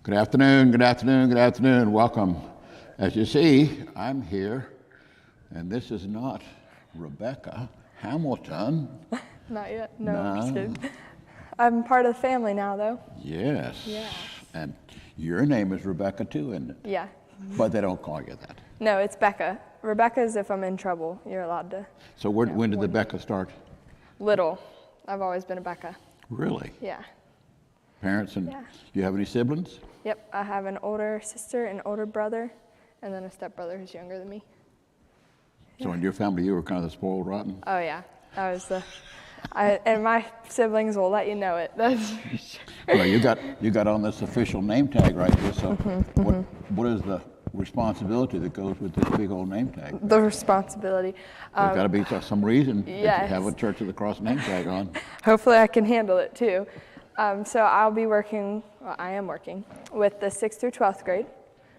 Good afternoon, good afternoon, good afternoon. Welcome. As you see, I'm here, and this is not Rebecca Hamilton. Not yet. No, I'm just kidding. I'm part of the family now, though. Yes. Yeah. And your name is Rebecca too, isn't it? Yeah. But they don't call you that. No, it's Becca. Rebecca is if I'm in trouble. You're allowed to. So when did the Becca start? Little. I've always been a Becca. Really? Yeah. Parents and Yeah. you have any siblings? Yep. I have an older sister, an older brother, and then a stepbrother who's younger than me. So in your family, you were kind of the spoiled rotten? Oh, yeah. I was and my siblings will let you know it. That's for sure. Well, you got on this official name tag right here. So what is the responsibility that goes with this big old name tag? The responsibility. There's got to be some reason Yes. to have a Church of the Cross name tag on. Hopefully I can handle it too. So I am working with the 6th through 12th grade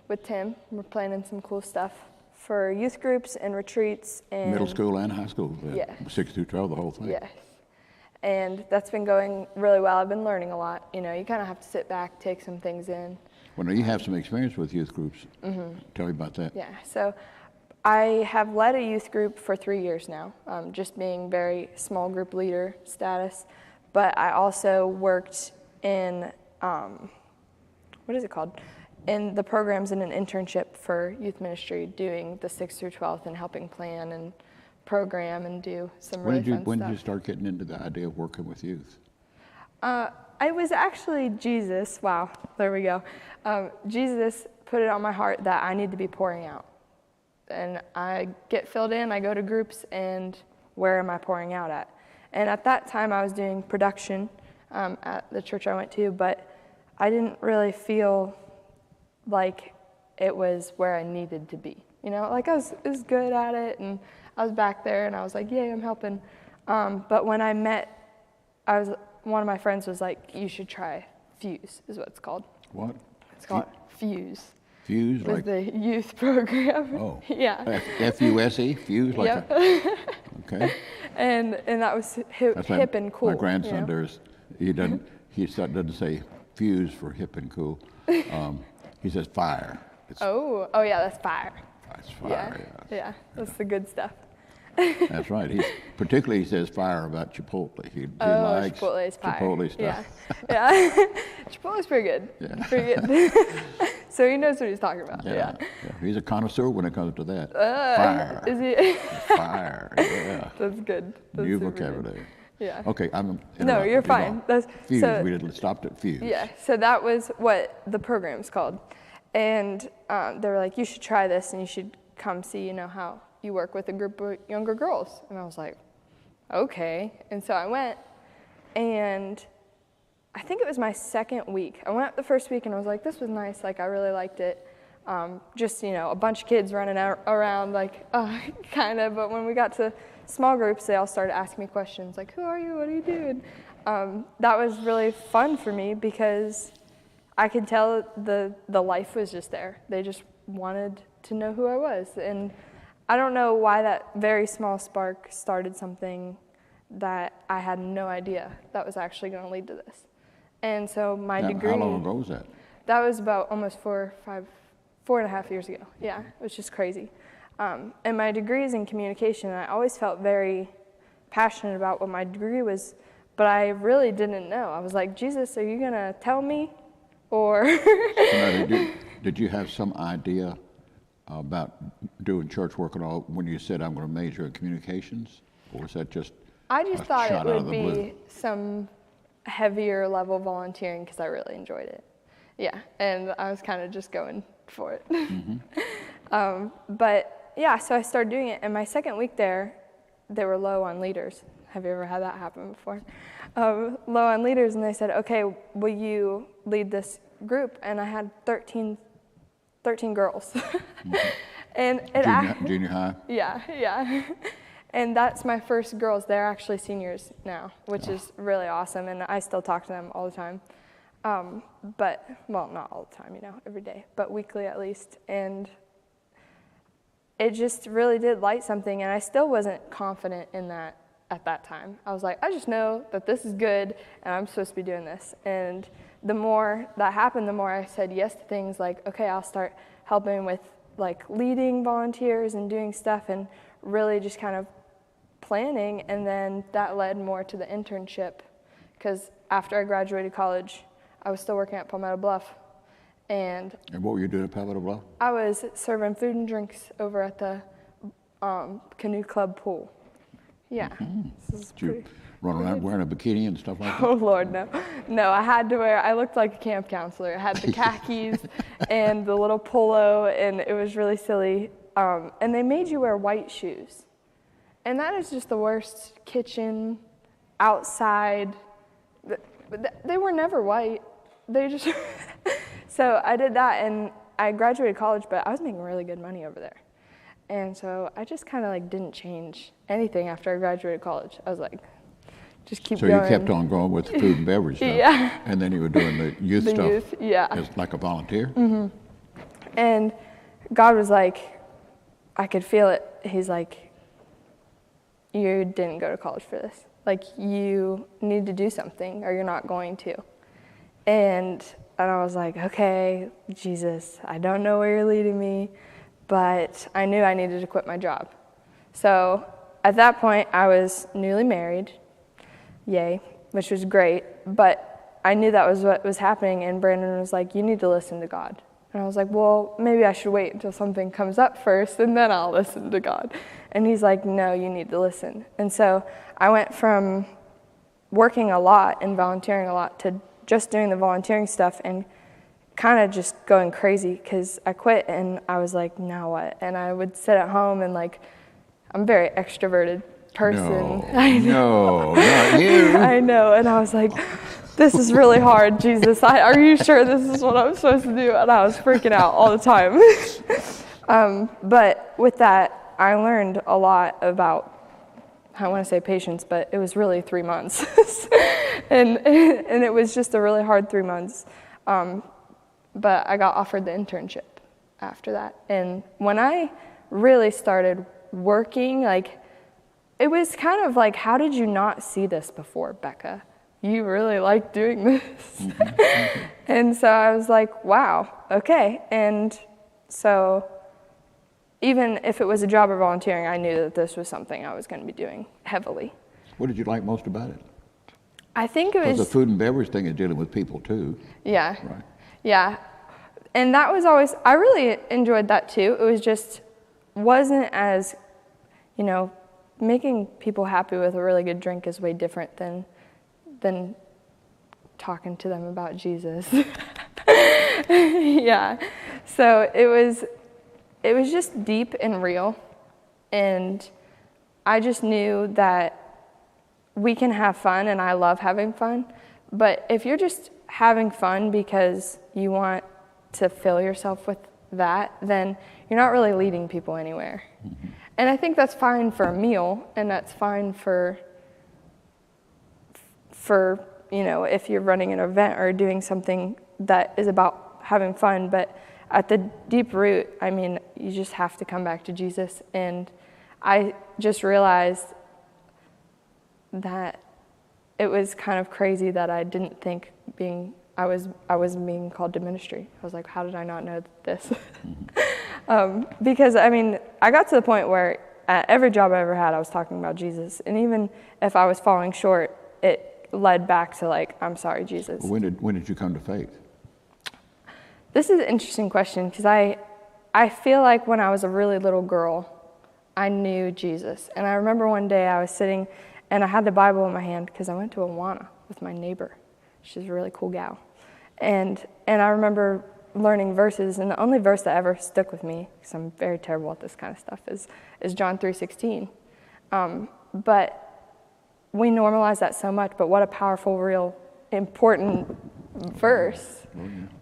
with Tim. We're planning some cool stuff for youth groups and retreats. And Middle school and high school. Yeah. 6 through 12, the whole thing. Yes. And that's been going really well. I've been learning a lot. You know, you kind of have to sit back, take some things in. Well, now you have some experience with youth groups. Mm-hmm. Tell me about that. Yeah. So I have led a youth group for 3 years now, just being very small group leader status. But I also worked in, what is it called? In the programs in an internship for youth ministry, doing the 6th through 12th and helping plan and program and do some really fun stuff. When did you start getting into the idea of working with youth? It was actually Jesus. Wow, there we go. Jesus put it on my heart that I need to be pouring out. And I get filled in, I go to groups, and where am I pouring out at? And at that time, I was doing production at the church I went to, but I didn't really feel like it was where I needed to be. You know, like I was good at it, and I was back there, and I was like, yay, I'm helping. But when I met, one of my friends was like, you should try Fuse, is what it's called. What? It's called Fuse. Fuse? It was the youth program. Oh. Yeah. F-U-S-E? Fuse? Like Yep. Okay. And that was hip and cool. My grandson, you know? he doesn't say fuse for hip and cool. He says fire. Oh yeah, that's fire. It's fire, Yeah, that's the good stuff. That's right. He says fire about Chipotle. He likes Chipotle is fire. Chipotle stuff. Yeah. Chipotle's pretty good. Yeah. Pretty good. So he knows what he's talking about. Yeah. He's a connoisseur when it comes to that. Fire. Is he? Fire. Yeah. That's good. That's New super vocabulary. good. Yeah. Okay, No, you're fine. Fuse. We had stopped at Fuse. Yeah. So that was what the program's called, and they were like, you should try this, and you should come see, how you work with a group of younger girls. And I was like, okay. And so I went, and I think it was my second week. I went the first week, and I was like, this was nice. Like, I really liked it. Just, a bunch of kids running around, like, kind of. But when we got to small groups, they all started asking me questions, like, who are you? What do you do? And that was really fun for me because I could tell the life was just there. They just wanted to know who I was. And I don't know why that very small spark started something that I had no idea that was actually going to lead to this. And so my degree... How long ago was that? That was about almost 4.5 years ago. Yeah, it was just crazy. And my degree is in communication, and I always felt very passionate about what my degree was, but I really didn't know. I was like, Jesus, are you going to tell me? Or... Did you have some idea about doing church work at all when you said, I'm going to major in communications? Or was that just I just thought it would be blue? Some heavier level volunteering because I really enjoyed it. Yeah, and I was kind of just going for it. Mm-hmm. But yeah, so I started doing it, and my second week there, they were low on leaders. Have you ever had that happen before? Low on leaders, and they said, okay, will you lead this group? And I had 13 girls. Mm-hmm. And junior high? Yeah. And that's my first girls. They're actually seniors now, which is really awesome, and I still talk to them all the time. But, well, not all the time, every day, but weekly at least. And it just really did light something, and I still wasn't confident in that at that time. I was like, I just know that this is good and I'm supposed to be doing this. And the more that happened, the more I said yes to things like, okay, I'll start helping with like leading volunteers and doing stuff and really just kind of planning. And then that led more to the internship, because after I graduated college, I was still working at Palmetto Bluff. And what were you doing at Palmetto Bluff? I was serving food and drinks over at the canoe club pool. Yeah. This is Did you run around wearing a bikini and stuff like that? Oh, Lord, no. No, I looked like a camp counselor. I had the khakis and the little polo, and it was really silly. And they made you wear white shoes. And that is just the worst kitchen, outside. They were never white. They just... So I did that, and I graduated college, but I was making really good money over there. And so I just kind of like didn't change anything after I graduated college. I was like, just keep going. So you kept on going with the food and beverage stuff. Yeah. And then you were doing the youth stuff. Youth, yeah. As like a volunteer? Mm-hmm. And God was like, I could feel it. He's like, you didn't go to college for this. Like, you need to do something or you're not going to. And I was like, okay, Jesus, I don't know where you're leading me, but I knew I needed to quit my job. So at that point, I was newly married, yay, which was great, but I knew that was what was happening, and Brandon was like, you need to listen to God. And I was like, well, maybe I should wait until something comes up first, and then I'll listen to God. And he's like, no, you need to listen. And so I went from working a lot and volunteering a lot to just doing the volunteering stuff and kind of just going crazy, because I quit and I was like, now what? And I would sit at home and like, I'm a very extroverted person. No, not you. I know, and I was like, this is really hard, Jesus. Are you sure this is what I'm supposed to do? And I was freaking out all the time. But with that, I learned a lot about, I want to say patience, but it was really 3 months. and it was just a really hard 3 months. But I got offered the internship after that. And when I really started working, like, it was kind of like, how did you not see this before, Becca? You really like doing this. And so I was like, wow, okay. And so even if it was a job or volunteering, I knew that this was something I was going to be doing heavily. What did you like most about it? I think it was... Because the food and beverage thing is dealing with people too. Yeah. Right. Yeah. And that was always, I really enjoyed that too. It was just, wasn't as, making people happy with a really good drink is way different than talking to them about Jesus. Yeah. So it was just deep and real. And I just knew that we can have fun, and I love having fun. But if you're just having fun because you want to fill yourself with that, then you're not really leading people anywhere. Mm-hmm. And I think that's fine for a meal, and that's fine for if you're running an event or doing something that is about having fun. But at the deep root, I mean, you just have to come back to Jesus. And I just realized that it was kind of crazy that I didn't think I was being called to ministry. I was like, how did I not know this? Because, I mean, I got to the point where at every job I ever had, I was talking about Jesus. And even if I was falling short, it led back to like, I'm sorry, Jesus. When did you come to faith? This is an interesting question, because I feel like when I was a really little girl, I knew Jesus. And I remember one day I was sitting and I had the Bible in my hand because I went to Awana with my neighbor. She's a really cool gal. And I remember learning verses, and the only verse that ever stuck with me, because I'm very terrible at this kind of stuff, is John 3:16. But we normalize that so much, but what a powerful, real, important verse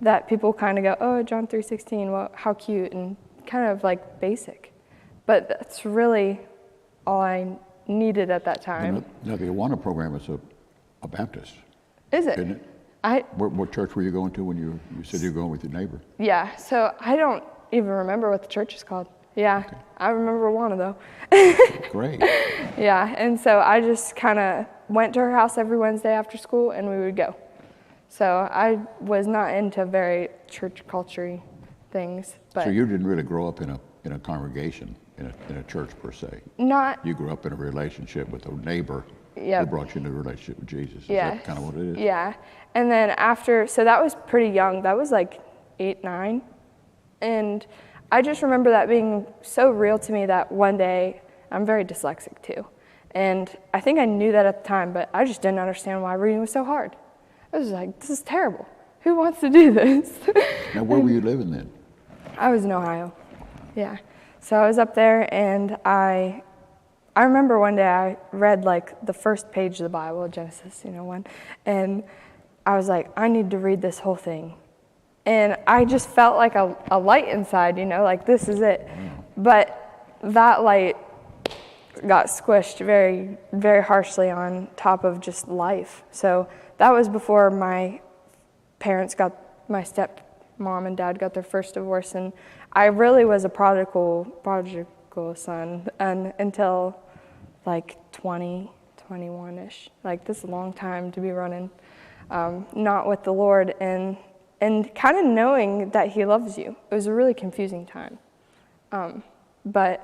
that people kind of go, oh, John 3:16, well, how cute, and kind of like basic. But that's really all I needed at that time. Now the Awana program is a Baptist. Is it? Isn't it? What church were you going to when you said you were going with your neighbor? Yeah, so I don't even remember what the church is called. Yeah, I remember Juana though. Great. Yeah, and so I just kind of went to her house every Wednesday after school, and we would go. So I was not into very church culture-y things, but So you didn't really grow up in a congregation, in a church per se. not. You grew up in a relationship with a neighbor Yep. who brought you into a relationship with Jesus. Is Yeah. that kind of what it is? Yeah, and then after, so that was pretty young. That was like 8, 9, and I just remember that being so real to me that one day, I'm very dyslexic too, and I think I knew that at the time, but I just didn't understand why reading was so hard. I was like, this is terrible. Who wants to do this? Now, where were you living then? I was in Ohio. Yeah. So I was up there, and I remember one day I read like the first page of the Bible, Genesis, 1, and I was like, I need to read this whole thing. And I just felt like a light inside, like this is it. But that light got squished very, very harshly on top of just life. So that was before my stepmom and dad got their first divorce, and I really was a prodigal son until like 20, 21-ish. Like this is a long time to be running, not with the Lord, and kind of knowing that He loves you. It was a really confusing time, but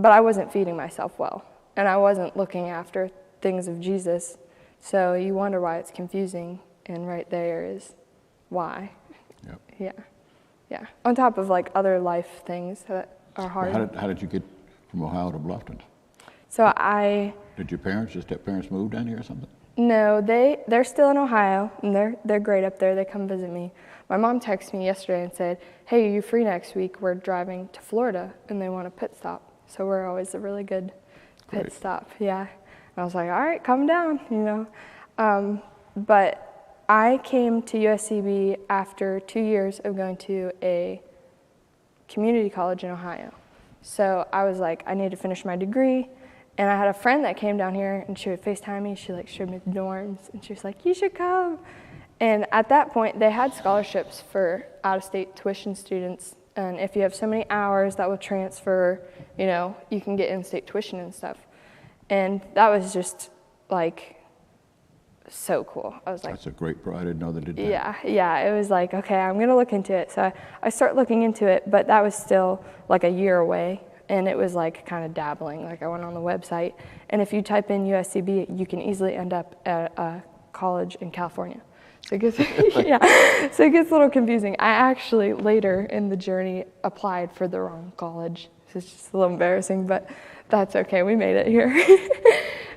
I wasn't feeding myself well, and I wasn't looking after things of Jesus. So you wonder why it's confusing, and right there is why. Yep. Yeah. On top of like other life things that are hard. How did you get from Ohio to Bluffton? So Did your step-parents move down here or something? No, they're still in Ohio, and they're great up there. They come visit me. My mom texted me yesterday and said, hey, are you free next week? We're driving to Florida, and they want a pit stop. So we're always a really good pit stop. Yeah. And I was like, all right, come down, But I came to USCB after 2 years of going to a community college in Ohio. So I was like, I need to finish my degree. And I had a friend that came down here, and she would FaceTime me. She showed me the dorms, and she was like, you should come. And at that point, they had scholarships for out-of-state tuition students. And if you have so many hours, that will transfer, you can get in-state tuition and stuff. And that was just like so cool. I was like, that's a great pro. I didn't know that it did that. Yeah. It was like, okay, I'm going to look into it. So I start looking into it, but that was still like a year away. And it was like kind of dabbling. Like I went on the website, and if you type in USCB, you can easily end up at a college in California. So it gets, so it gets a little confusing. I actually later in the journey applied for the wrong college. It's just a little embarrassing, but that's okay. We made it here.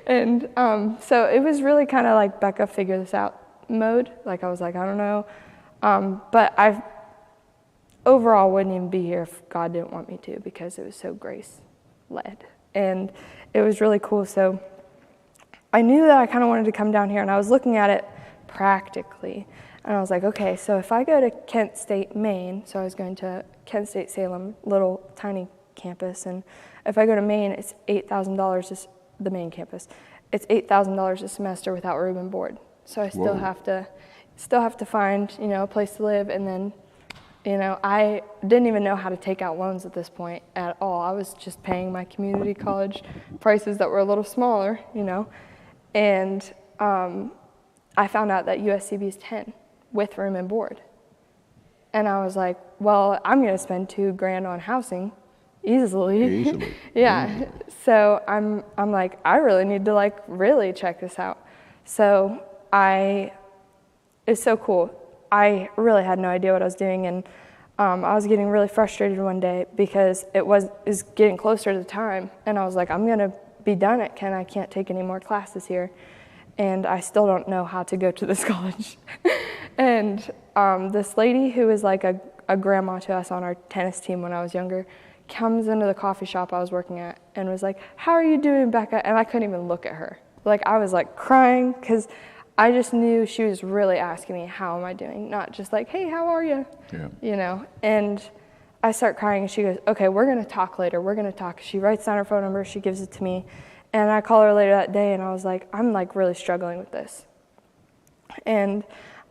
And so it was really kind of like Becca figure this out mode. Like I was like, I don't know. But I overall wouldn't even be here if God didn't want me to, because it was so grace-led. And it was really cool. So I knew that I kind of wanted to come down here, and I was looking at it practically. And I was like, okay, so if I go to Kent State, Maine, so I was going to Kent State Salem, little tiny campus, and if I go to Maine, it's $8,000, the main campus. It's $8,000 a semester without room and board. So I still have to find, a place to live, and then, I didn't even know how to take out loans at this point at all. I was just paying my community college prices that were a little smaller, and I found out that USCB is 10 with room and board. And I was like, well, I'm going to spend $2,000 on housing easily. Yeah. So I'm like, I really need to really check this out. So it's so cool. I really had no idea what I was doing, and I was getting really frustrated one day because it was getting closer to the time, and I was like, I'm going to be done at Kent. I can't take any more classes here. And I still don't know how to go to this college. And this lady who was like a grandma to us on our tennis team when I was younger comes into the coffee shop I was working at and was like, how are you doing, Becca? And I couldn't even look at her. I was crying because I just knew she was really asking me, how am I doing? Not just like, hey, how are you? Yeah. And I start crying, and she goes, okay, we're going to talk later. We're going to talk. She writes down her phone number. She gives it to me. And I call her later that day, and I was like, I'm really struggling with this. And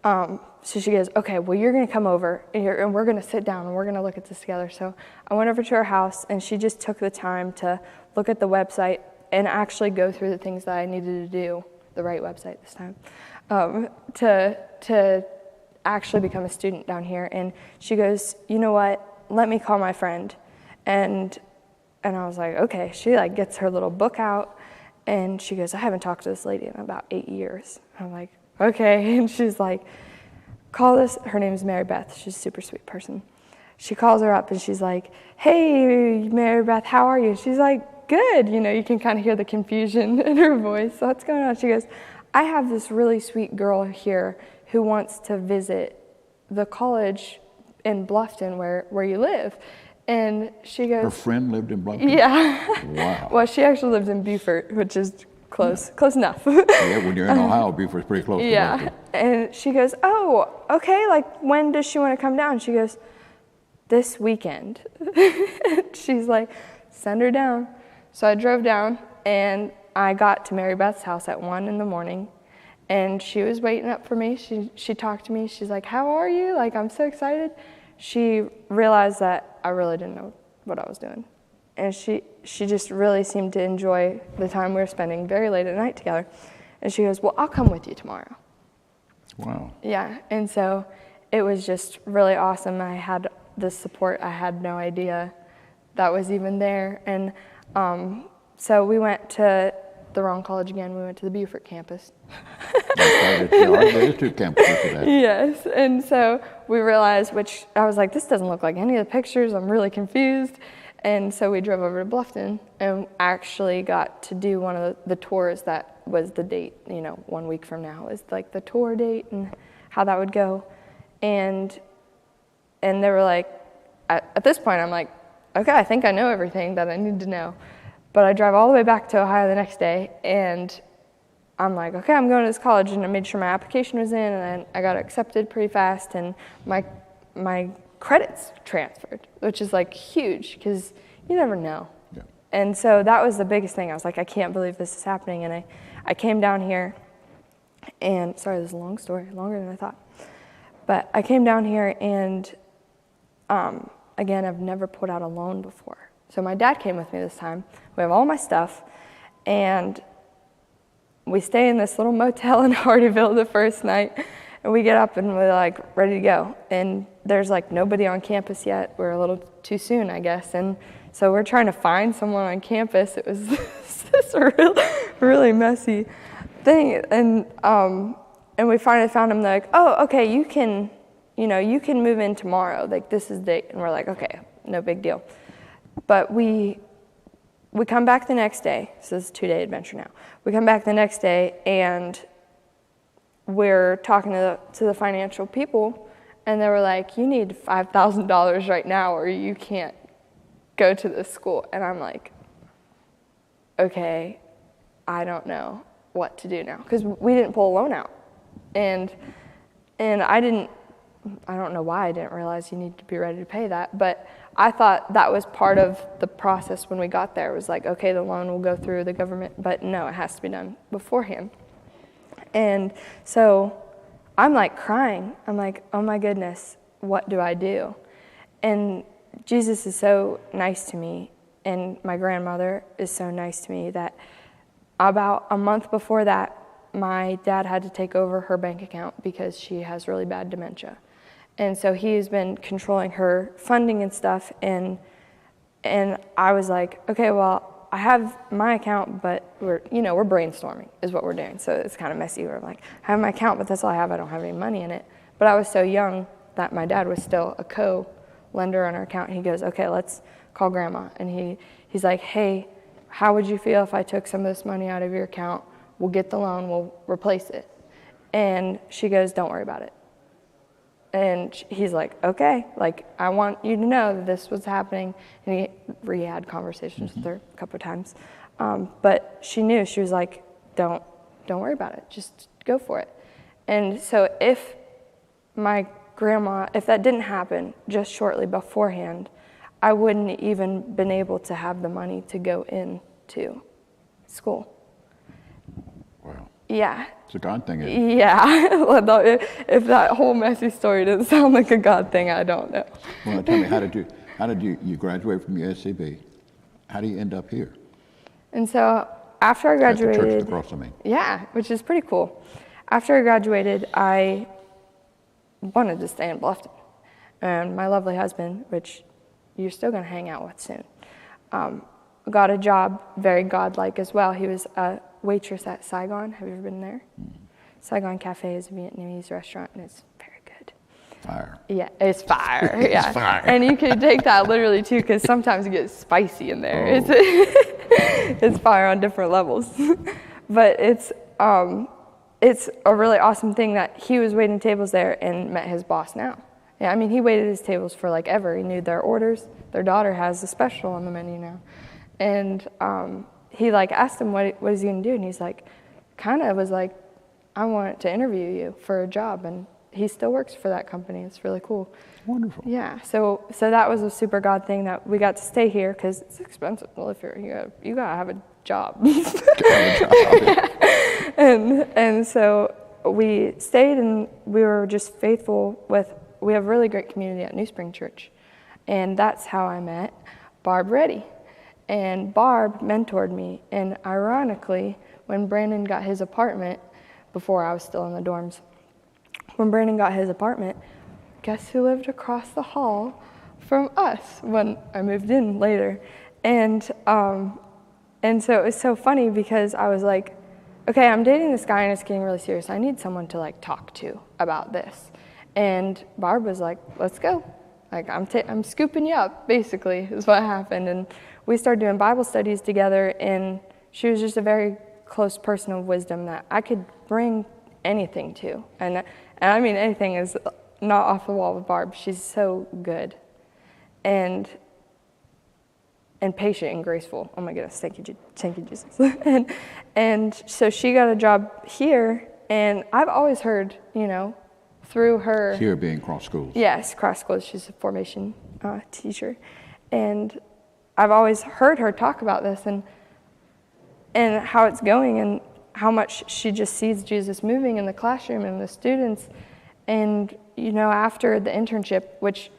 So she goes, okay, well, you're going to come over and we're going to sit down and we're going to look at this together. So I went over to her house and she just took the time to look at the website and actually go through the things that I needed to do, the right website this time, to actually become a student down here. And she goes, you know what, let me call my friend. And I was like, okay. She like gets her little book out and she goes, I haven't talked to this lady in about 8 years. I'm like, okay. And she's like, call this, her name is Mary Beth. She's a super sweet person. She calls her up and she's like, hey, Mary Beth, how are you? She's like, good. You know, you can kind of hear the confusion in her voice. So what's going on? She goes, I have this really sweet girl here who wants to visit the college in Bluffton where you live. And she goes... Her friend lived in Bluffton? Yeah. Wow. Well, she actually lives in Beaufort, which is close enough. Yeah, when you're in Ohio, Beaufort's pretty close to Bluffton. And she goes, oh, okay, like when does she want to come down? She goes, this weekend. She's like, send her down. So I drove down and I got to Mary Beth's house at 1 a.m. and she was waiting up for me. She talked to me. She's like, how are you? Like, I'm so excited. She realized that I really didn't know what I was doing. And she just really seemed to enjoy the time we were spending very late at night together. And she goes, well, I'll come with you tomorrow. Wow. Yeah, and so it was just really awesome. I had the support. I had no idea that was even there. And so we went to the wrong college again. We went to the Beaufort campus. There's 2 campuses for that. Yes, and so we realized, which I was like, this doesn't look like any of the pictures. I'm really confused. And so we drove over to Bluffton and actually got to do one of the tours that was the date, 1 week from now is like the tour date and how that would go. And they were like, at this point, I'm like, okay, I think I know everything that I need to know. But I drive all the way back to Ohio the next day, and I'm like, okay, I'm going to this college, and I made sure my application was in, and I got accepted pretty fast, and my credits transferred, which is like huge, because you never know. Yeah. And so that was the biggest thing. I was like, I can't believe this is happening, and I came down here, and sorry, this is a long story, longer than I thought. But I came down here, and again, I've never put out a loan before. So my dad came with me this time. We have all my stuff, and we stay in this little motel in Hardyville the first night, and we get up and we're like ready to go. And there's like nobody on campus yet. We're a little too soon, I guess. And so we're trying to find someone on campus. It was this really messy thing. And we finally found him. They're like, oh, okay, you can move in tomorrow. Like, this is the date. And we're like, okay, no big deal. But we come back the next day. So this is a 2-day adventure now. We come back the next day, and we're talking to the financial people, and they were like, you need $5,000 right now or you can't go to this school. And I'm like, okay, I don't know what to do now, because we didn't pull a loan out. And I don't know why I didn't realize you need to be ready to pay that, but I thought that was part of the process when we got there. It was like, okay, the loan will go through the government, but no, it has to be done beforehand. And so I'm like crying. I'm like, oh my goodness, what do I do? And Jesus is so nice to me, and my grandmother is so nice to me that about a month before that, my dad had to take over her bank account because she has really bad dementia. And so he's been controlling her funding and stuff, and I was like, okay, well, I have my account, but we're brainstorming is what we're doing. So it's kind of messy. We're like, I have my account, but that's all I have. I don't have any money in it. But I was so young that my dad was still a co-lender on our account. And he goes, okay, let's call Grandma. And he's like, hey, how would you feel if I took some of this money out of your account? We'll get the loan, we'll replace it. And she goes, don't worry about it. And he's like, okay, like, I want you to know that this was happening. And he had conversations with her a couple of times. But she knew. She was like, don't worry about it. Just go for it. And so if that didn't happen just shortly beforehand, I wouldn't even been able to have the money to go into school. Wow. It's a God thing, isn't it? Yeah. If that whole messy story doesn't sound like a God thing, I don't know. Well, tell me, how did you graduate from USCB? How do you end up here? And so after I graduated, At the Church of the Cross, I mean. Yeah, which is pretty cool. After I graduated, I wanted to stay in Bluffton. And my lovely husband, which you're still going to hang out with soon, got a job, very godlike as well. He was a waitress at Saigon. Have you ever been there? Saigon Cafe is a Vietnamese restaurant, and it's very good. Fire. Yeah, it's fire. Yeah. It's fire. And you can take that literally too, because sometimes it gets spicy in there. Oh. It's fire on different levels. But it's a really awesome thing that he was waiting tables there and met his boss now. Yeah, I mean, he waited his tables for like ever. He knew their orders. Their daughter has a special on the menu now. And he like asked him what is he gonna do, and he's like, kind of was like, I want to interview you for a job, and he still works for that company. It's really cool. Wonderful. Yeah, so that was a super God thing that we got to stay here because it's expensive to live here. You gotta have a job. And so we stayed, and we were just faithful with. We have a really great community at New Spring Church, and that's how I met Barb Reddy. And Barb mentored me, and ironically, when Brandon got his apartment, before I was still in the dorms, when Brandon got his apartment, guess who lived across the hall from us when I moved in later? And so it was so funny because I was like, okay, I'm dating this guy and it's getting really serious. I need someone to like talk to about this. And Barb was like, let's go. Like I'm scooping you up, basically, is what happened. And we started doing Bible studies together, and she was just a very close person of wisdom that I could bring anything to. And I mean, anything is not off the wall with Barb. She's so good and patient and graceful. Oh my goodness, thank you Jesus. and so she got a job here, and I've always heard, through her. Here being Cross Schools. Yes, Cross Schools. She's a formation teacher. And I've always heard her talk about this and how it's going and how much she just sees Jesus moving in the classroom and the students. And, after the internship, which,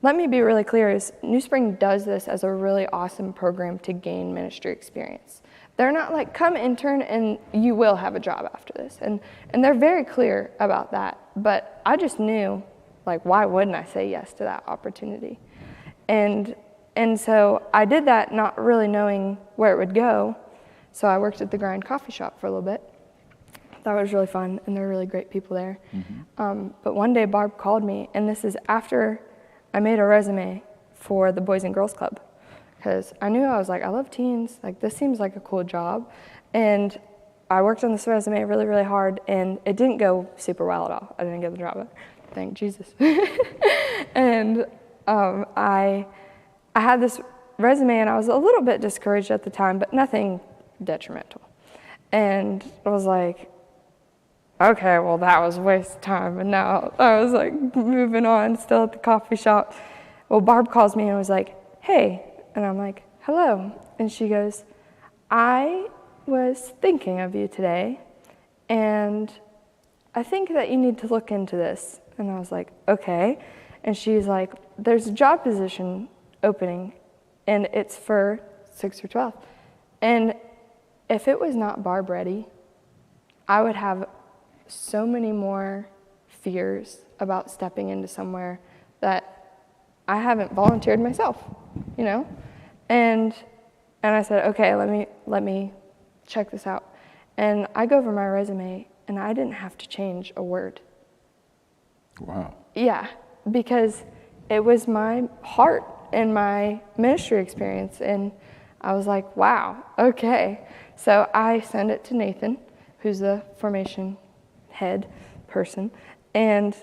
let me be really clear, is New Spring does this as a really awesome program to gain ministry experience. They're not like, come intern and you will have a job after this. And they're very clear about that. But I just knew, like, why wouldn't I say yes to that opportunity? And so I did that not really knowing where it would go. So I worked at the Grind Coffee Shop for a little bit. That was really fun, and they're really great people there. Mm-hmm. But one day Barb called me, and this is after I made a resume for the Boys and Girls Club. Because I knew, I was like, I love teens. Like, this seems like a cool job. And I worked on this resume really, really hard, and it didn't go super well at all. I didn't get the job. Thank Jesus. And I had this resume, and I was a little bit discouraged at the time, but nothing detrimental. And I was like, okay, well, that was a waste of time. And now I was like moving on, still at the coffee shop. Well, Barb calls me and was like, hey. And I'm like, hello. And she goes, I was thinking of you today, and I think that you need to look into this. And I was like, okay. And she's like, there's a job position opening, and it's for 6 or 12. And if it was not Barb Reddy, I would have so many more fears about stepping into somewhere that I haven't volunteered myself, And I said, okay, let me check this out. And I go over my resume, and I didn't have to change a word. Wow. Yeah, because it was my heart and my ministry experience, and I was like, wow, okay. So I send it to Nathan, who's the formation head person, and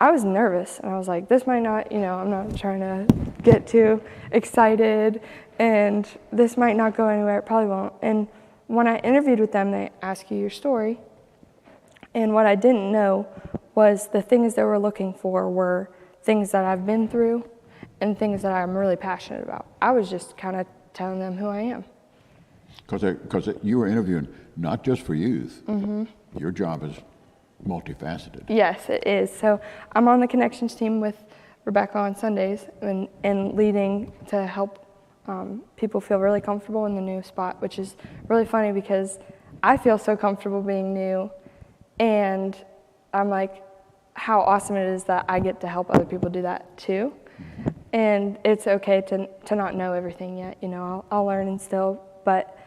I was nervous, and I was like, this might not, I'm not trying to get too excited, and this might not go anywhere, it probably won't. And when I interviewed with them, they ask you your story, and what I didn't know was the things they were looking for were things that I've been through and things that I'm really passionate about. I was just kind of telling them who I am. Because you were interviewing not just for youth. Your job is multifaceted. Yes, it is. So I'm on the connections team with Rebecca on Sundays and leading to help people feel really comfortable in the new spot, which is really funny because I feel so comfortable being new, and I'm like, how awesome it is that I get to help other people do that too. And it's okay to not know everything yet. You know, I'll learn and still, but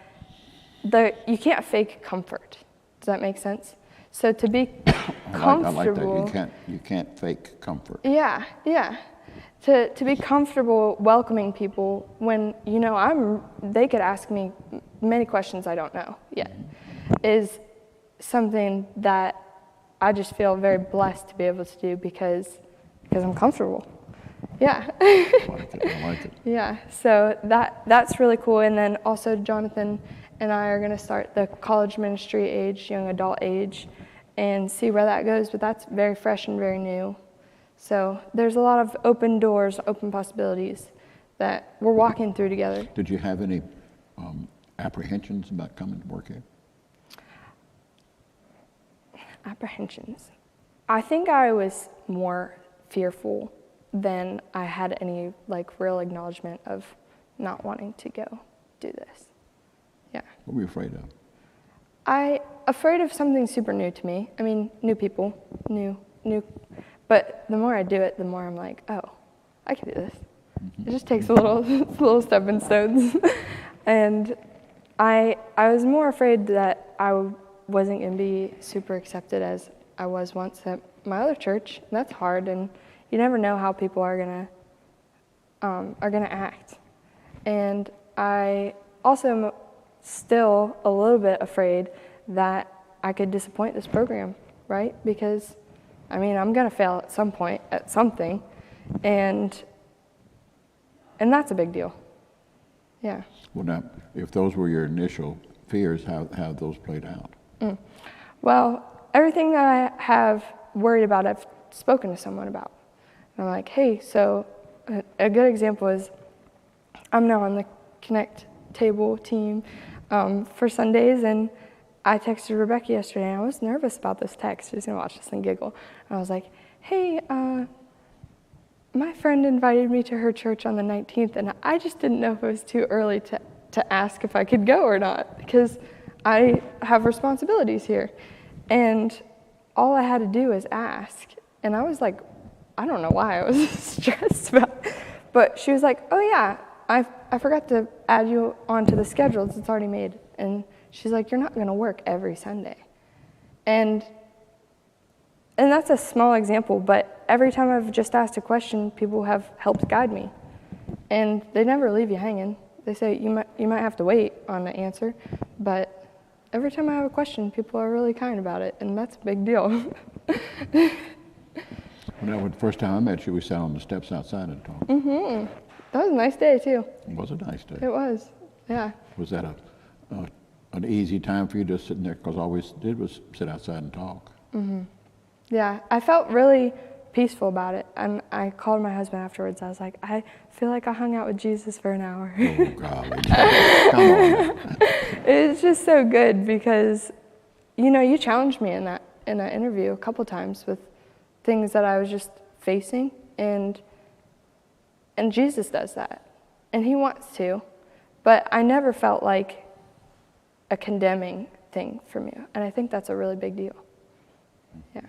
you can't fake comfort. Does that make sense? So to be comfortable, I like that. You can't fake comfort. Yeah. To be comfortable welcoming people when, you know, they could ask me many questions I don't know yet, is something that I just feel very blessed to be able to do because I'm comfortable. Yeah. I like it. Yeah, so that's really cool. And then also Jonathan and I are going to start the college ministry age, young adult age, and see where that goes. But that's very fresh and very new. So there's a lot of open doors, open possibilities that we're walking through together. Did you have any apprehensions about coming to work here? Apprehensions. I think I was more fearful than I had any real acknowledgement of not wanting to go do this. Yeah. What were you afraid of? Afraid of something super new to me. I mean, new people, new. But the more I do it, the more I'm like, oh, I can do this. It just takes little stepping stones. And I was more afraid that I wasn't going to be super accepted as I was once at my other church. And that's hard, and you never know how people are gonna act. And I also am still a little bit afraid that I could disappoint this program, right? Because I mean, I'm gonna fail at some point at something, and that's a big deal. Yeah. Well, now, if those were your initial fears, how have those played out? Well, everything that I have worried about, I've spoken to someone about. And I'm like, hey, so a good example is I'm now on the Connect table team for Sundays, and I texted Rebecca yesterday, and I was nervous about this text. She's gonna watch this and giggle. And I was like, hey, my friend invited me to her church on the 19th, and I just didn't know if it was too early to ask if I could go or not, because I have responsibilities here. And all I had to do was ask. And I was like, I don't know why I was stressed about it. But she was like, oh yeah, I forgot to add you onto the schedule. It's already made. And she's like, you're not going to work every Sunday. And that's a small example, but every time I've just asked a question, people have helped guide me. And they never leave you hanging. They say, you might have to wait on the answer, but every time I have a question, people are really kind about it, and that's a big deal. Well, the first time I met you, we sat on the steps outside and talked. That was a nice day, too. It was a nice day. It was, yeah. Was that an easy time for you just sitting there? Because all we did was sit outside and talk. Yeah, I felt really peaceful about it. And I called my husband afterwards. I was like, I feel like I hung out with Jesus for an hour. Oh, golly. Come on. It's just so good because, you challenged me in that interview a couple times with things that I was just facing. And Jesus does that. And he wants to. But I never felt like a condemning thing from you. And I think that's a really big deal. Yeah.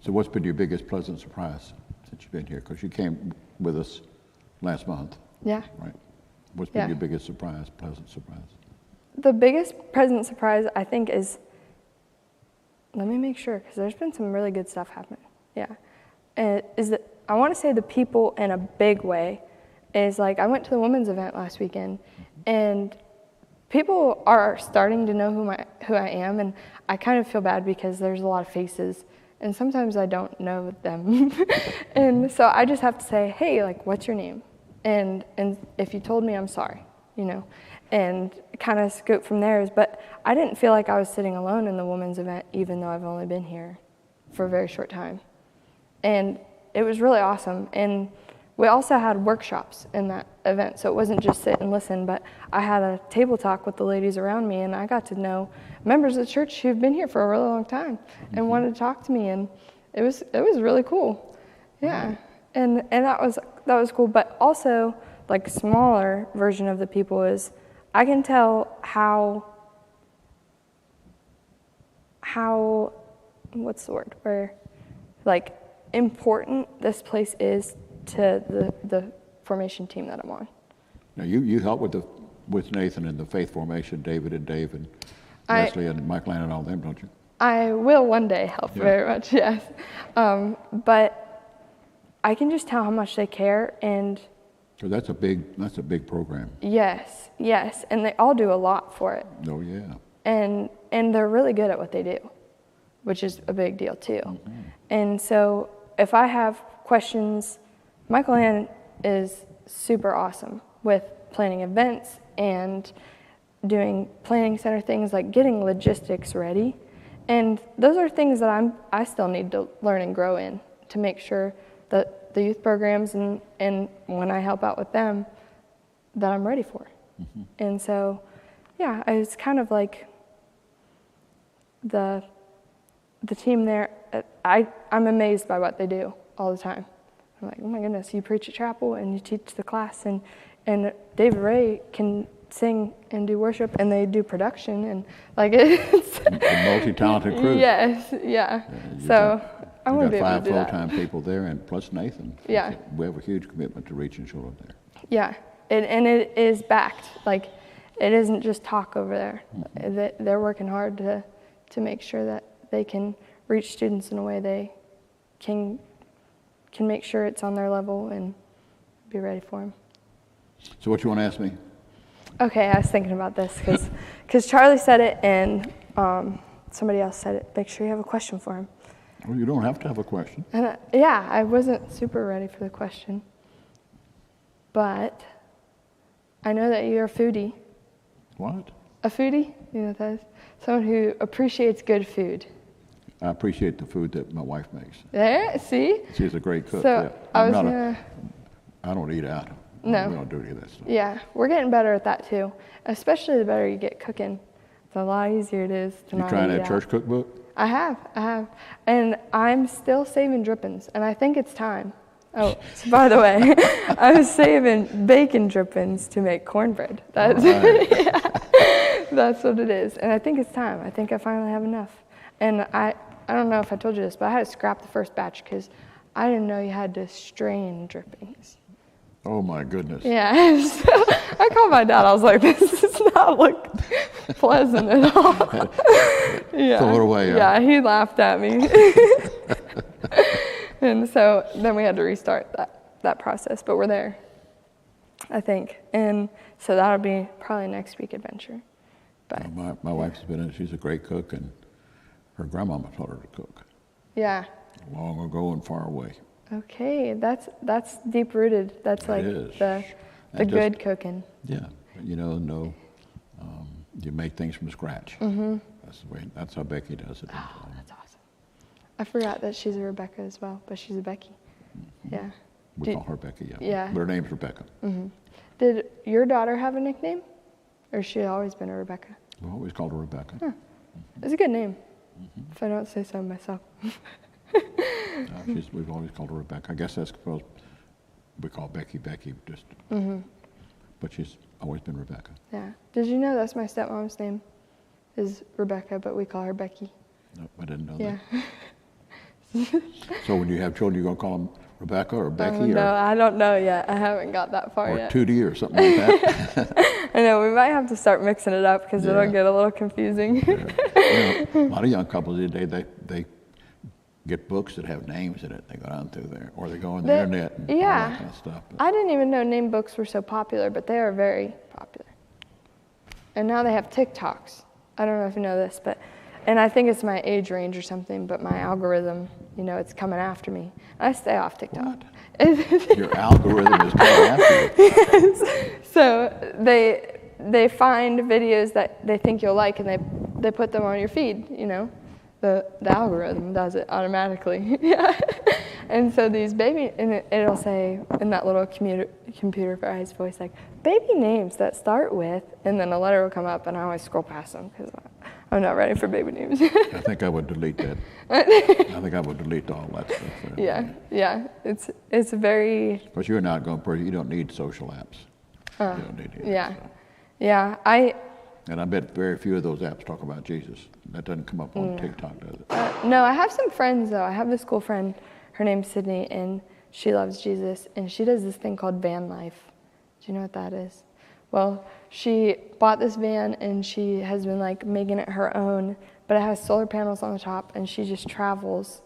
So what's been your biggest pleasant surprise since you've been here? Because you came with us last month. Yeah. Right. What's been your biggest pleasant surprise? The biggest pleasant surprise, I think, is, let me make sure, because there's been some really good stuff happening. Yeah. Is that I want to say the people in a big way is like, I went to the women's event last weekend, and people are starting to know who I am, and I kind of feel bad because there's a lot of faces, and sometimes I don't know them. And so I just have to say, hey, what's your name? And if you told me, I'm sorry, and kind of scoot from there. But I didn't feel like I was sitting alone in the women's event, even though I've only been here for a very short time. And it was really awesome. And we also had workshops in that event. So it wasn't just sit and listen, but I had a table talk with the ladies around me, and I got to know members of the church who've been here for a really long time and wanted to talk to me, and it was really cool. Yeah. And that was cool, but also like smaller version of the people is I can tell how what's the word, where like important this place is to the formation team that I'm on. Now you help with Nathan and the faith formation, David and Dave and Leslie and Mike Land and all them, don't you? I will one day help very much, yes. But I can just tell how much they care, and So that's a big program. yes, and they all do a lot for it. Oh yeah. And they're really good at what they do, which is a big deal too. Mm-hmm. And so if I have questions, Michael Ann is super awesome with planning events and doing planning center things like getting logistics ready. And those are things that I still need to learn and grow in to make sure that the youth programs and when I help out with them, that I'm ready for. Mm-hmm. And so, yeah, it's kind of like the team there. I'm amazed by what they do all the time. I'm like, oh my goodness, you preach at chapel and you teach the class, and David Ray can sing and do worship, and they do production, and like it's a multi-talented crew. Yes, yeah. So I want to be able to do that. We've got 5 full-time people there, and plus Nathan. Yeah. We have a huge commitment to reaching children there. Yeah, and it is backed. Like, it isn't just talk over there. Mm-hmm. They're working hard to make sure that they can reach students in a way they can make sure it's on their level and be ready for them. So what you want to ask me? Okay, I was thinking about this because Charlie said it and somebody else said it. Make sure you have a question for him. Well, you don't have to have a question. And I wasn't super ready for the question, but I know that you're a foodie. What? A foodie? You know what that is? Someone who appreciates good food. I appreciate the food that my wife makes. There, see? She's a great cook. So yeah. I don't eat out. No. We don't do any of that stuff. Yeah, we're getting better at that too. Especially the better you get cooking, the lot easier it is to not eat out. You trying that church cookbook? I have. And I'm still saving drippings, and I think it's time. Oh, so by the way, I was saving bacon drippings to make cornbread. That's, yeah, that's what it is. And I think it's time. I think I finally have enough. And I don't know if I told you this, but I had to scrap the first batch because I didn't know you had to strain drippings. Oh my goodness. Yeah, so I called my dad. I was like, this does not look pleasant at all. Yeah. Throw it away. Yeah, he laughed at me. And so then we had to restart that process, but we're there, I think. And so that'll be probably next week adventure. But my wife's she's a great cook, and her grandmama taught her to cook. Yeah. Long ago and far away. Okay, that's deep rooted. That's like the good cooking. Yeah, you make things from scratch. Mm-hmm. That's how Becky does it. Oh, that's awesome. I forgot that she's a Rebecca as well, but she's a Becky. Mm-hmm. Yeah. We call her Becky, yeah. Yeah. But her name's Rebecca. Mm-hmm. Did your daughter have a nickname? Or has she always been a Rebecca? We always called her Rebecca. Huh. Mm-hmm. It's a good name, if I don't say so myself. We've always called her Rebecca. I guess that's because we call Becky just. Mm-hmm. But she's always been Rebecca. Yeah. Did you know that's my stepmom's name? Is Rebecca, but we call her Becky. No, I didn't know that. So when you have children, you're going to call them Rebecca or Becky? No, I don't know yet. I haven't got that far yet. Or Tootie or something like that. I know, we might have to start mixing it up because it'll get a little confusing. A lot of young couples today, they get books that have names in it. They go down through there, or they go on the internet and all that kind of stuff. But I didn't even know name books were so popular, but they are very popular. And now they have TikToks. I don't know if you know this, and I think it's my age range or something, but my algorithm, it's coming after me. I stay off TikTok. What? Your algorithm is coming after you? Yes. So they find videos that they think you'll like, and they put them on your feed, The algorithm does it automatically. Yeah. And so these baby, and it'll say in that little computerized voice, like, baby names that start with, and then a letter will come up, and I always scroll past them because I'm not ready for baby names. I think I would delete that. I think I would delete all that stuff there. Yeah. It's very... But you're an outgoing person. You don't need social apps. You don't need it. Yeah. And I bet very few of those apps talk about Jesus. That doesn't come up on TikTok, does it? No, I have some friends, though. I have a school friend. Her name's Sydney, and she loves Jesus, and she does this thing called van life. Do you know what that is? Well, she bought this van, and she has been, like, making it her own, but it has solar panels on the top, and she just travels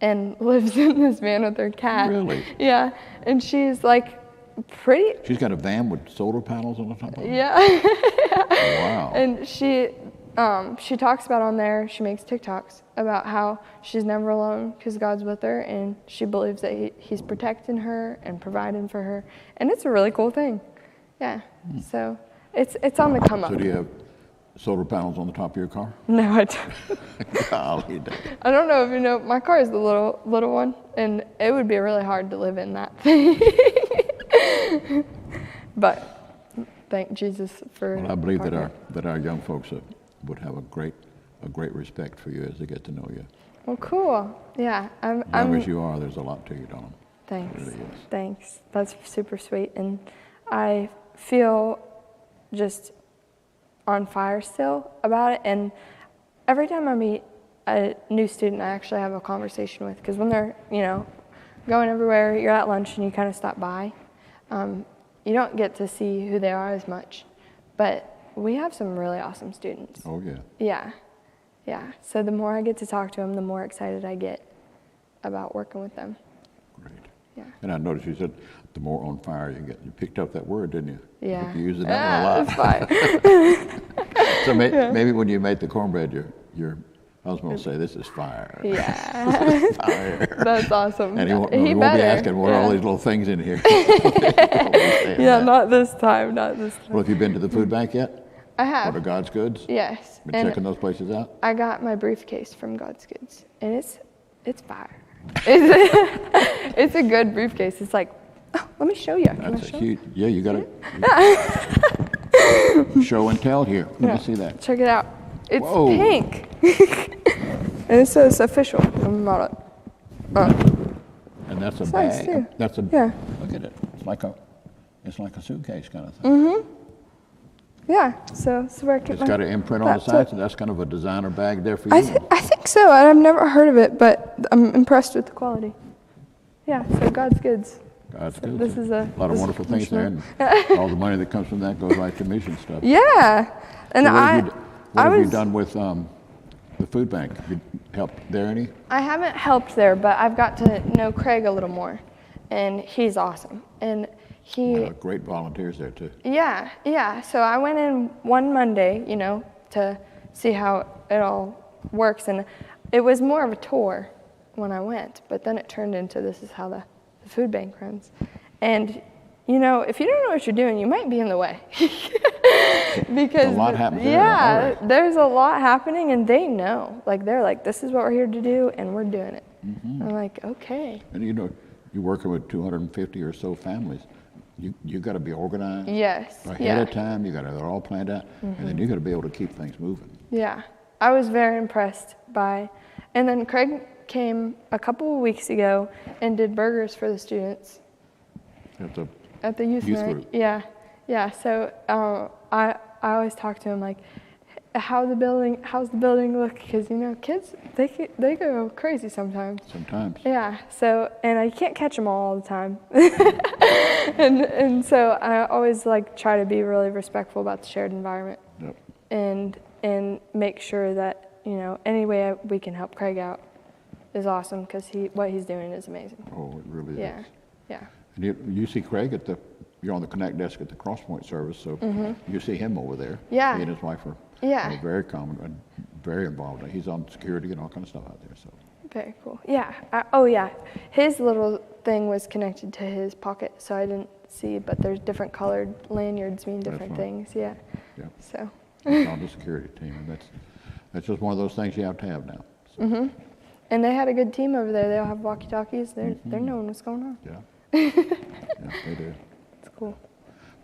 and lives in this van with her cat. Really? Yeah, and she's, like, pretty... She's got a van with solar panels on the top of it? Yeah. Wow. And she talks about on there, she makes TikToks about how she's never alone because God's with her, and she believes that he's protecting her and providing for her, and it's a really cool thing. Yeah. So it's on the come up. So do you have solar panels on the top of your car? No, I don't. Golly, I don't know if you know, my car is the little one, and it would be really hard to live in that thing. But thank Jesus for. Well, I believe that our young folks would have a great respect for you as they get to know you. Well, cool. Yeah, As young as you are, there's a lot to you, Don. Thanks. It really is. Thanks. That's super sweet, and I feel just on fire still about it. And every time I meet a new student, I actually have a conversation with, because when they're going everywhere, you're at lunch and you kind of stop by. You don't get to see who they are as much, but we have some really awesome students. Oh, yeah. Yeah. So the more I get to talk to them, the more excited I get about working with them. Great. Yeah. And I noticed you said the more on fire you get. You picked up that word, didn't you? Yeah. I think you used it that one a lot. It's fine. So maybe when you make the cornbread, your husband will say, "This is fire." Yeah. Fire. That's awesome. And he won't be asking, what are all these little things in here? Yeah, not this time. Well, have you been to the food bank yet? I have. What are God's Goods? Yes. Been checking those places out? I got my briefcase from God's Goods, and it's fire. It's a good briefcase. It's like, oh, let me show you. That's a huge. Yeah, you got it. Show and tell here. Let me see that. Check it out. It's Whoa. pink. And it says official. And that's a It's bag. nice, too. That's a. Yeah. Look at it. It's like a suitcase kind of thing. Yeah. So where I keep It's got an imprint on the laptop. side, so that's kind of a designer bag there for you. I think so. I've never heard of it, but I'm impressed with the quality. Yeah. So God's Goods. God's Goods. This is a lot of this wonderful is things there, missional. and all the money that comes from that goes right to mission stuff. Yeah. And So what have you was done with the food bank? You helped there any? I haven't helped there, but I've got to know Craig a little more, and he's awesome. And he Great volunteers there too. Yeah. So I went in one Monday, to see how it all works, and it was more of a tour when I went, but then it turned into this is how the food bank runs. And if you don't know what you're doing, you might be in the way. Because a lot happens there. There's a lot happening, and they know. Like, they're like, this is what we're here to do, and we're doing it. I'm like, okay. And you're working with 250 or so families. You got to be organized. Yes. Ahead of time, you got to have it all planned out, and then you got to be able to keep things moving. Yeah, I was very impressed by, and then Craig came a couple of weeks ago and did burgers for the students at the youth group. Yeah. So I always talk to him like, how's the building look? Because kids they go crazy sometimes. Yeah. So and I can't catch them all the time. and so I always try to be really respectful about the shared environment. Yep. And make sure that any way we can help Craig out is awesome, because what he's doing is amazing. Oh, it really is. Yeah. And you see Craig you're on the Connect desk at the Crosspoint service, so you see him over there. Yeah. He and his wife are very common and very involved. He's on security and all kind of stuff out there. So. Very cool. Yeah. His little thing was connected to his pocket, so I didn't see, but there's different colored lanyards mean different things. Yeah. Yep. So. It's on the security team, and that's just one of those things you have to have now. So. And they had a good team over there. They all have walkie-talkies. They're knowing what's going on. Yeah. Yeah, they do. It's cool.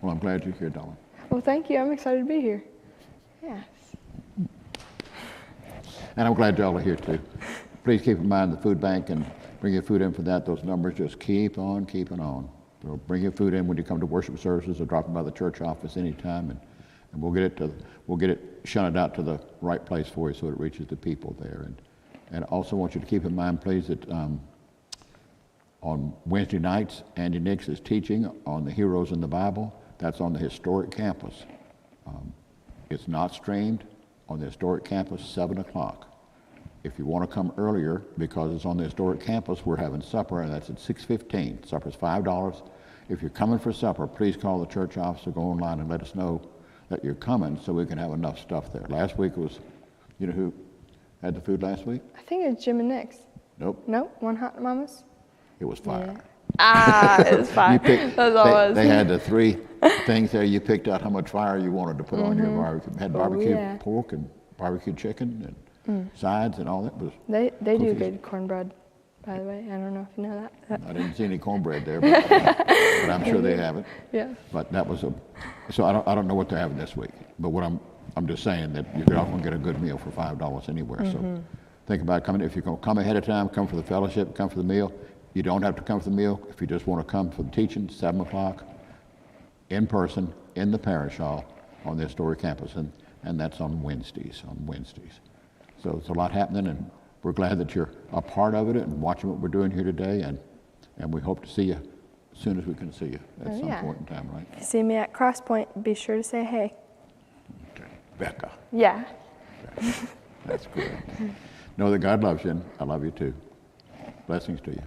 Well, I'm glad you're here, darling. Well, thank you. I'm excited to be here. Yes. And I'm glad y'all are here too. Please keep in mind the food bank and bring your food in for that. Those numbers just keep on keeping on. So bring your food in when you come to worship services or drop them by the church office anytime, and we'll get it shunted out to the right place for you so it reaches the people there. And I also want you to keep in mind, please, that on Wednesday nights, Andy Nix is teaching on the heroes in the Bible. That's on the historic campus. It's not streamed on the historic campus, 7 o'clock. If you want to come earlier, because it's on the historic campus, we're having supper, and that's at 6:15. Supper's $5. If you're coming for supper, please call the church office or go online and let us know that you're coming so we can have enough stuff there. Last week was, you know who had the food last week? I think it's Jim and Nick's. Nope. Nope. One Hot Mama's? It was fire. Yeah. Ah, it was fire. That's all it was. They had the 3 things there. You picked out how much fire you wanted to put on your barbecue. Had barbecue pork and barbecue chicken and sides and all that. They do good cornbread, by the way. I don't know if you know that. I didn't see any cornbread there, but I'm sure they have it. Yeah. But that was so I don't know what they're having this week. But what I'm just saying that you're not going to get a good meal for $5 anywhere. So think about coming. If you're going to come ahead of time, come for the fellowship, come for the meal. You don't have to come for the meal. If you just want to come for the teaching, 7 o'clock, in person, in the parish hall on the historic campus. And that's on Wednesdays. So it's a lot happening, and we're glad that you're a part of it and watching what we're doing here today. And we hope to see you as soon as we can see you at some point in time, right? If you see me at Cross Point, be sure to say hey. Okay. Becca. Yeah. That's good. Know that God loves you, and I love you too. Blessings to you.